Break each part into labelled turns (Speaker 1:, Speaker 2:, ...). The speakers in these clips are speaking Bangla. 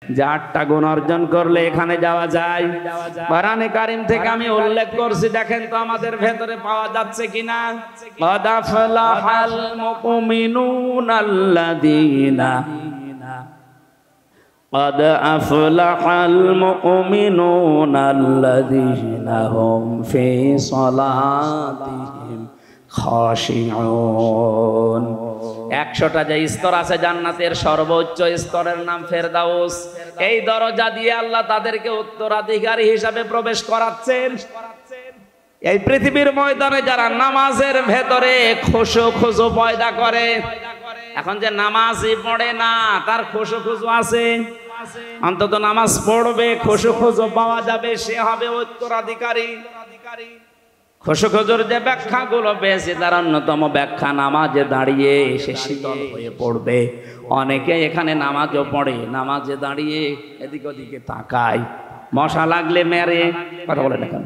Speaker 1: যে 8টা গুণ অর্জন করলে এখানে যাওয়া যায়। কোরআনে কারীম থেকে আমি উল্লেখ করছি, দেখেন তো আমাদের ভেতরে পাওয়া যাচ্ছে কিনা। قد أفلح المؤمنون الذين قد أفلح المؤمنون الذين هم في صلاتهم خاشعون। 100টা যে স্তর আছে জান্নাতের, সর্বোচ্চ স্তরের নাম ফেরদাউস। এই দরজা দিয়ে আল্লাহ তাদেরকে উত্তরাধিকারী হিসাবে প্রবেশ করাচ্ছেন। এই পৃথিবীর ময়দানে যারা নামাজের ভেতরে খুশু পয়দা করে, এখন যে নামাজই পড়ে না তার খুশু আছে, অন্তত নামাজ পড়বে, খুশু পাওয়া যাবে, সে হবে উত্তরাধিকারী। খুশুর যে ব্যাখ্যাগুলো পেয়েছে তার অন্যতম ব্যাখ্যা, নামাজে দাঁড়িয়ে সে শীতল হয়ে পড়বে। অনেকে এখানে নামাজও পড়ে, নামাজে দাঁড়িয়ে এদিক ওদিকে তাকায়, মশা লাগলে মেরে। কথা বলে না কেন?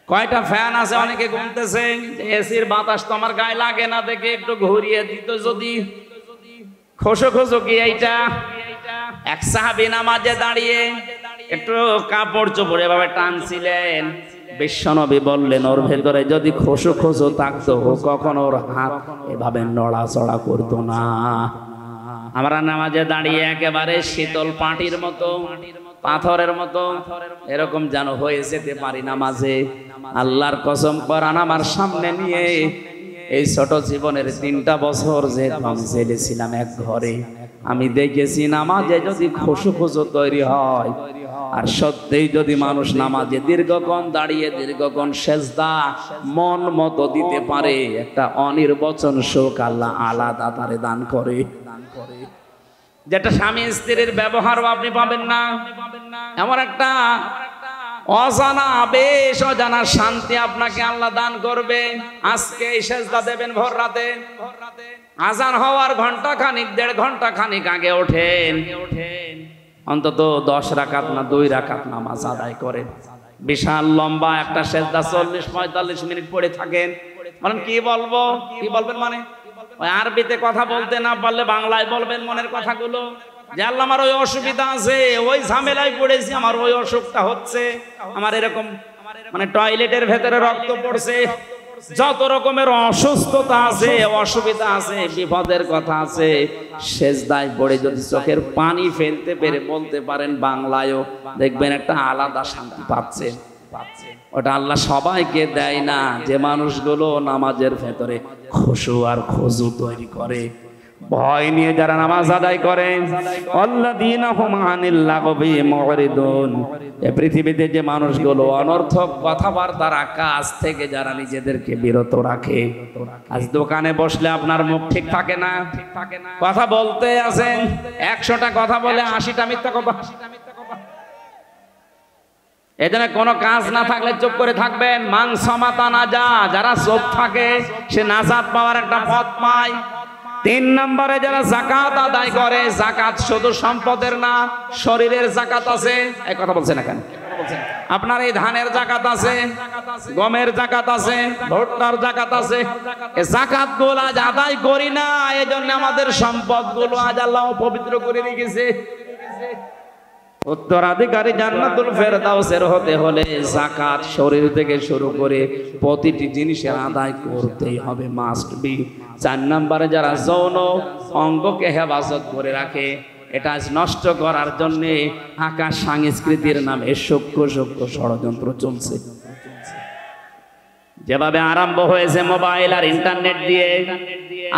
Speaker 1: কয়টা ফ্যান আছে, অনেকে ঘুমতেছে, এসির বাতাস তো আমার গায়ে লাগে না দেখে একটু ঘুরিয়ে দিত যদি। খুশু কি এইটা? এক সাহাবী নামাজে দাঁড়িয়ে একটু কাপড় চোপড় এভাবে টানছিলেন, বিশ্বনবী বললেন ওর ভেতরে যদি খুশু থাকতো কখনো ওর হাত এভাবে নড়াচড়া করতো না। আমরা নামাজে দাঁড়িয়ে একেবারে শীতল পাটির মতো, পাথরের মতো এরকম যেন হয়ে যেতে পারি নামাজে। আল্লাহর কসম, কোরআন আমার সামনে নিয়ে এই ছোট জীবনের 3টা বছর যে আমি জেলেছিলাম এক ঘরে, আমি দেখেছি নামাজে যদি খুশু তৈরি হয়, আর সত্যিই যদি মানুষ নামাজে দীর্ঘক্ষণ দাঁড়িয়ে দীর্ঘক্ষণ সেজদা মন মতো দিতে পারে, একটা অনির্বচন সুখ আল্লাহ আলাদা তারে দান করে। যেটা স্বামী স্ত্রীর ব্যবহার আপনি পাবেন না, এমন একটা অজানা বেশ অজানা শান্তি আপনাকে আল্লাহ দান করবে। আজকে এই সেজদা দেবেন ভোর রাতে, আজান হওয়ার ঘন্টা খানিক 1.5 ঘন্টা খানিক আগে ওঠেন, অন্তত 10 রাকাত না 2 রাকাত নামাজ আদায় করেন। বিশাল লম্বা একটা সেজদা 40-45 মিনিট পড়ে থাকেন। বলেন কি বলবো, কি বলবেন? মানে ওই আরবিতে কথা বলতে না পারলে বাংলায় বলবেন মনের কথাগুলো, যে আল্লাহ আমার ওই অসুবিধা আছে, ওই ঝামেলায় পড়েছি, আমার ওই অসুখটা হচ্ছে, আমার এরকম মানে টয়লেটের ভেতরে রক্ত পড়ছে, যত রকমের অসুস্থতা আছে, অসুবিধা আছে, বিপদের কথা আছে, সেজদায় পড়ে যদি চোখের পানি ফেলতে পেরে বলতে পারেন বাংলায়ও, দেখবেন একটা আলাদা শান্তি পাচ্ছেন। ওটা আল্লাহ সবাইকে দেয় না, যে মানুষগুলো নামাজের ভেতরে খুশু আর খুজু তৈরি করে। ভয় নিয়ে যারা নামাজ আদায় করে, আল্লাযীনা হুম আনিল লাগবি মুরিদুন, এই পৃথিবীতে যে মানুষগুলো অনর্থক কথাবার্তার কাজ থেকে যারা নিজেদেরকে বিরত রাখে। আজ দোকানে বসলে আপনার মুখ ঠিক থাকে না, কথা বলতে আছেন, 100টা কথা বলে 80টা মিথ্যা কথা। এজন্য কোনো কাজ না থাকলে চুপ করে থাকবেন। মান সামাতা নাজা, যারা চুপ থাকে সে নাজাত পাওয়ার একটা পথ পায়। 3 নম্বরে যারা যাকাত আদায় করে, যাকাত শুধু সম্পদের না, শরীরের যাকাত আছে। এই কথা বলছেন না কেন? আপনার এই ধানের যাকাত আছে, গমের যাকাত আছে, ভুট্টার যাকাত আছে। এই যাকাত গুলো আজ আদায় করি না, এজন্য আমাদের সম্পদ গুলো আজ আল্লাহ পবিত্র করে রেখেছে। উত্তরাধিকারী জান্নাতুল ফেরদাউসের হতে হলে যাকাত শরীর থেকে শুরু করে প্রতিটি জিনিসের আদায় করতেই হবে, মাস্ট বি। 4 নম্বরে যারা যৌন অঙ্গকে হেফাজত করে রাখে, এটা নষ্ট করার জন্য আকাশ সংস্কৃতির নামে সূক্ষ্ম ষড়যন্ত্র চলছে। যেভাবে আরম্ভ হয়েছে মোবাইল আর ইন্টারনেট দিয়ে,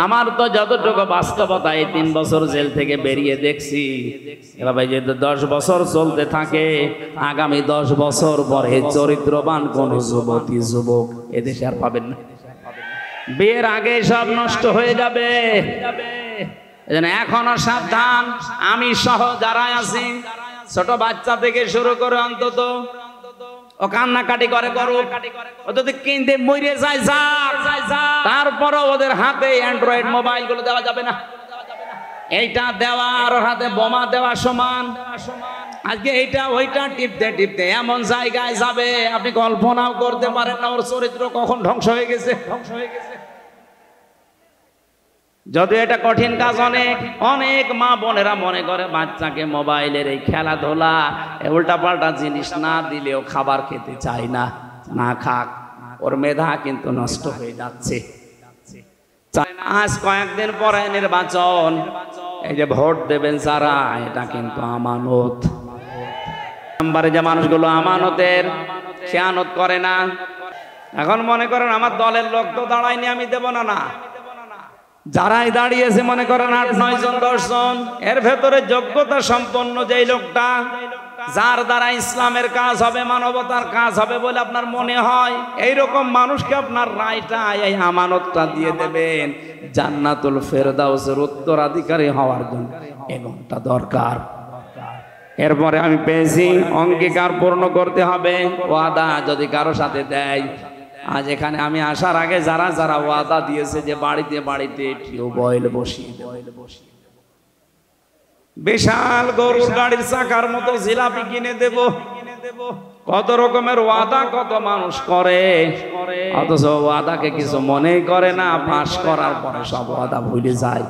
Speaker 1: আমার তো যতটুকু বাস্তবতা, এই 3 বছর জেল থেকে বেরিয়ে দেখছি, এভাবে যদি 10 বছর চলতে থাকে, আগামী 10 বছর পরে চরিত্রবান কোন যুবতী যুবক এদেশে আর পাবেন না। বিয়ের আগে সব নষ্ট হয়ে যাবে। এজন্য এখনো সাবধান। আমি সহ যারা আছি, ছোট বাচ্চা থেকে শুরু করে অন্তত ও কান্নাকাটি করে করুক, ও যদি কিনতে মরে যায় যাক, তারপরও ওদের হাতে অ্যান্ড্রয়েড মোবাইল গুলো দেওয়া যাবে না। এইটা দেওয়া আর হাতে বোমা দেওয়া সমান। আজকে এইটা ওইটা টিপতে টিপতে এমন জায়গায় যাবে আপনি কল্পনাও করতে পারেন না ওর চরিত্র কখন ধ্বংস হয়ে গেছে। যদি এটা কঠিন কাজ, অনেক অনেক মা বোনেরা মনে করে বাচ্চাকে মোবাইলের এই খেলাধুলা উল্টা পাল্টা জিনিস না দিলেও খাবার খেতে চায় না, না খাক, ওর মেধা কিন্তু নষ্ট হয়ে যাচ্ছে। আজ কয়েকদিন পরে নির্বাচন, এই যে ভোট দেবেন যারা, এটা কিন্তু আমানত। নাম্বারে যে মানুষগুলো আমানতের খেয়ানত করে না, এখন মনে করেন আমার দলের লোক তো দাঁড়ায়নি, আমি দেব না। না, যারাই দাঁড়িয়েছে মনে করেন 8-9 জন 10 জন, এর ভেতরে যোগ্যতা সম্পন্ন যেই লোকটা, যার দ্বারা ইসলামের কাজ হবে, মানবতার কাজ হবে বলে আপনার মনে হয়, এইরকম মানুষকে আপনার রায়টা, এই আমানতটা দিয়ে দেবেন জান্নাতুল ফেরদাউসের উত্তরাধিকারী হওয়ার জন্য। এমনটা দরকার। এরপরে আমি পেয়েছি অঙ্গীকার পূর্ণ করতে হবে। ওয়াদা যদি কারো সাথে দেয়, আজ এখানে আমি আসার আগে যারা যারা ওয়াদা দিয়েছে যে বাড়িতে বাড়িতে টিউবওয়েল বসিয়ে দেব, বিশাল গরুর গাড়ির চাকার মতো জিলাপি কিনে দেব, কত রকমের ওয়াদা কত মানুষ করে, অথচ ওয়াদাকে কিছু মনে করে না, পাশ করার পরে সব ওয়াদা ভুলে যায়।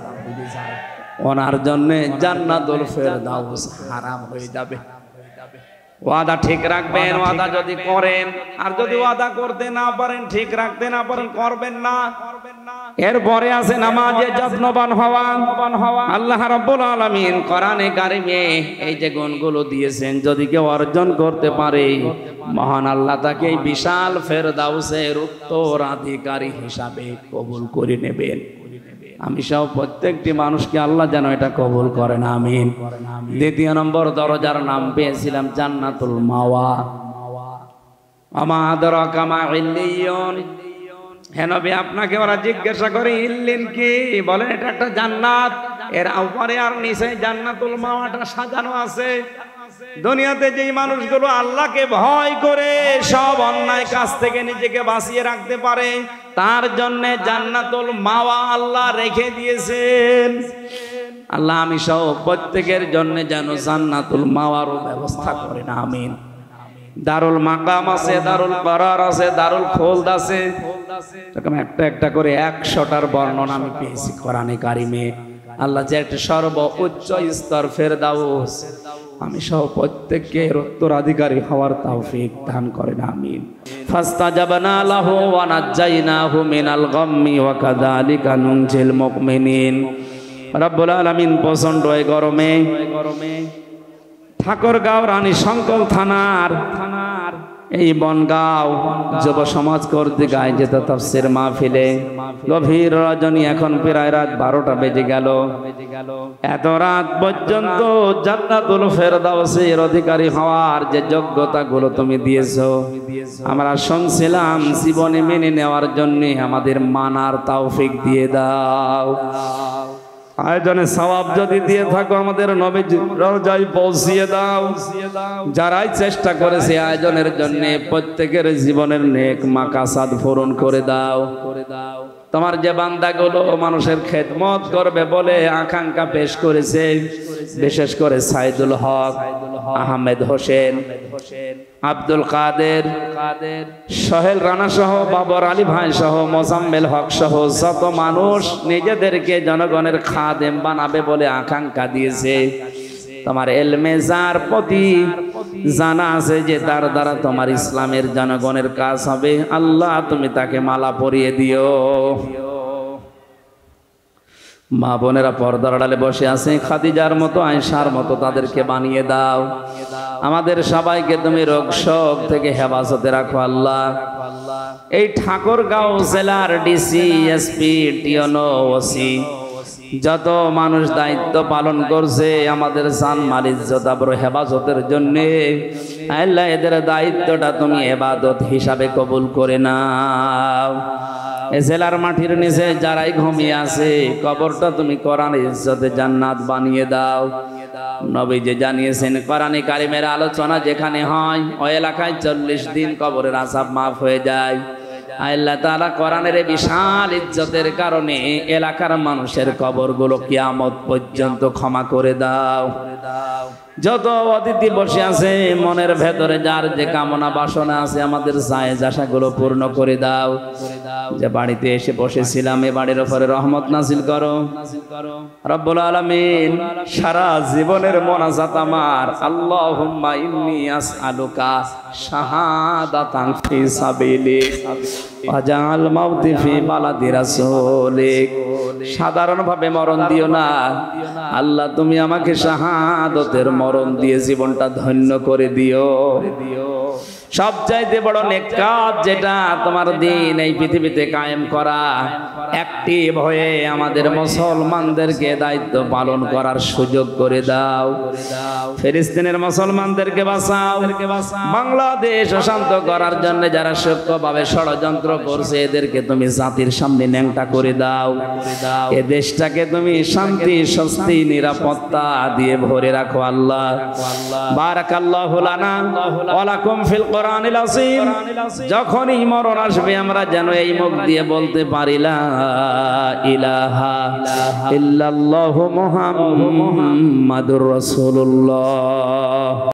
Speaker 1: ওনার জন্য জান্নাতুল ফেরদাউস হারাম হয়ে যাবে। ওয়াদা ঠিক রাখবেন, ওয়াদা যদি করেন, আর যদি ওয়াদা করতে না পারেন, ঠিক রাখতে না পারেন, করবেন না। এরপরে আছে নামাজে যত্নবান হওয়া। আল্লাহ রাব্বুল আলামিন কোরআনে কারিমে এই যে গুণগুলো দিয়েছেন, যদি কেউ অর্জন করতে পারে, মহান আল্লাহ তাকে এই বিশাল ফেরদাউসের উত্তরাধিকারী হিসাবে কবুল করে নেবেন। আমি সব প্রত্যেকটি মানুষকে আল্লাহ যেন এটা কবুল করেন, আমিন। দ্বিতীয় নম্বর দরজার নাম পেয়েছিলাম জান্নাতুল মাওয়া। আমা আদরাকা মা ইল্লিয়ুন। হে নবী, আপনাকে ওরা জিজ্ঞাসা করে ইল্লিন কি, বলেন এটা একটা জান্নাত, এর উপরে আর নিচে জান্নাতুল মাওয়াটা সাজানো আছে। দুনিয়াতে যেই মানুষগুলো আল্লাহকে ভয় করে সব অন্যায় কাজ থেকে নিজেকে বাঁচিয়ে রাখতে পারে, তার জন্য জান্নাতুল মাওয়া আল্লাহ রেখে দিয়েছেন। আল্লাহ আমি সহ প্রত্যেকের জন্য যেন জান্নাতুল মাওয়ারও ব্যবস্থা করেন, আমিন। দারুল মাকাম আছে, দারুল করার আছে, দারুল খোলদ আছে, এরকম একটা একটা করে 100টার বর্ণনা আমি পেয়েছি কোরআনে কারিমে। আল্লাহ যে একটা সর্ব উচ্চ স্তর ফেরদাউস, আমি সহ প্রত্যেককে উত্তরাধিকারী হওয়ার তৌফিক দান করেন, আমিন। ফাস্তাজাবনা লাহু ওয়া নাজ্জাইনাহু মিনাল গাম্মি ওয়া কাযালিকা নুনজিল মুমিনিন। রব্বুল আলামিন প্রচন্ড এই গরমে ঠাকুরগাঁও রানী শঙ্কল থানার এই বনগাঁও যুব সমাজ কর্তৃক আয়োজিত তাফসীর মাহফিলে গভীর রজনী, এখন প্রায় রাত 12টা বেজে গেল। এত রাত পর্যন্ত জান্নাতুল ফেরদাউসের অধিকারী হওয়ার যে যোগ্যতা গুলো তুমি দিয়েছো, আমরা শুনছিলাম, জীবনে মেনে নেওয়ার জন্য আমাদের মানার তৌফিক দিয়ে দাও। আয়োজনে সওয়াব যদি দিয়ে থাকো, আমাদের নবীর রওজায় পৌঁছিয়ে দাও। যারাই চেষ্টা করেছে আয়োজনের জন্য, প্রত্যেকের জীবনের নেক মাকাসাদ পূরণ করে দাও। তোমার যে বান্দাগুলো মানুষের খেদমত করবে বলে আকাঙ্ক্ষা পেশ করেছে, বিশেষ করে সাইদুল হক, আহমেদ হোসেন, আব্দুল কাদের, সোহেল রানা সহ, বাবর আলী ভাই সহ, মোজাম্মেল হক সহ যত মানুষ নিজেদেরকে জনগণের খাদেম বানাবে বলে আকাঙ্ক্ষা দিয়েছে, তোমার এলমে যার প্রতি জানা আছে যে তার দ্বারা তোমার ইসলামের জনগণের কাজ হবে, আল্লাহ তুমি তাকে মালা পরিয়ে দিও। মা বোনেরা পর্দার আড়ালে বসে আছে, খাদিজার মতো, আয়েশার মতো তাদেরকে বানিয়ে দাও। আমাদের সবাইকে তুমি রোগ শোক থেকে হেফাজতে রাখো আল্লাহ। এই ঠাকুরগাঁও জেলার ডিসি, এসপি, টিওনো, ওসি যত মানুষ দায়িত্ব পালন করছে আমাদের জান মাল ইজ্জত আবরু হেফাজতের জন্য, আল্লাহ এদের দায়িত্বটা তুমি ইবাদত হিসাবে কবুল করে নাও। এই জেলার মাটির নিচে যারাই ঘুমিয়ে আছে, কবরটা তুমি কোরআন ইজ্জতে জান্নাত বানিয়ে দাও। নবী যে জানিয়েছেন, কোরআনে কারিমের আলোচনা যেখানে হয় ওই এলাকায় 40 দিন কবরের আযাব মাফ হয়ে যায়। আল্লাহ তাআলা কোরআনের বিশাল ইজ্জতের কারণে এলাকার মানুষের কবরগুলো কিয়ামত পর্যন্ত ক্ষমা করে দাও। যত অতিথি বসে আছে মনের ভেতরে যার যে কামনা বাসনা আছে আমাদের জায়েজ আশাগুলো পূর্ণ করে দাও। যে বাড়িতে এসে বসেছিলাম এ বাড়ির উপরে রহমত নাজিল করো রব্বুল আলামিন। সারা জীবনের মোনাজাত আমার আল্লাহুম্মা ইন্নী আসআলুকা শাহাদাতান ফি সাবিলিক ওয়াজআল মাউতি ফি বালাদি রাসূলিক। সাধারণভাবে মরণ দিও না আল্লাহ, তুমি আমাকে শাহাদতের মরণ দিয়ে জীবনটা ধন্য করে দিও। সবচাইতে বড় নেক কাজ যেটা তোমার দিন এই পৃথিবীতে কায়েম করা, অ্যাক্টিভ হয়ে আমাদের মুসলমানদেরকে দায়িত্ব পালন করার সুযোগ করে দাও। ফিলিস্তিনের মুসলমানদেরকে বাঁচাও, বাংলাদেশ অশান্ত করার জন্য যারা সূক্ষ্মভাবে ষড়যন্ত্র করছে এদেরকে তুমি জাতির সামনে ন্যাংটা করে দাও। এ দেশটাকে তুমি শান্তি স্বস্তি নিরাপত্তা দিয়ে ভরে রাখো আল্লাহ। বারাকাল্লাহু লানা ওয়া লাকুম ফিল কোরআনিল আযীম। যখনই মরণ আসবে আমরা যেন এই মুখ দিয়ে বলতে পারি লা ইলাহা ইল্লাল্লাহু মুহাম্মাদুর রাসূলুল্লাহ।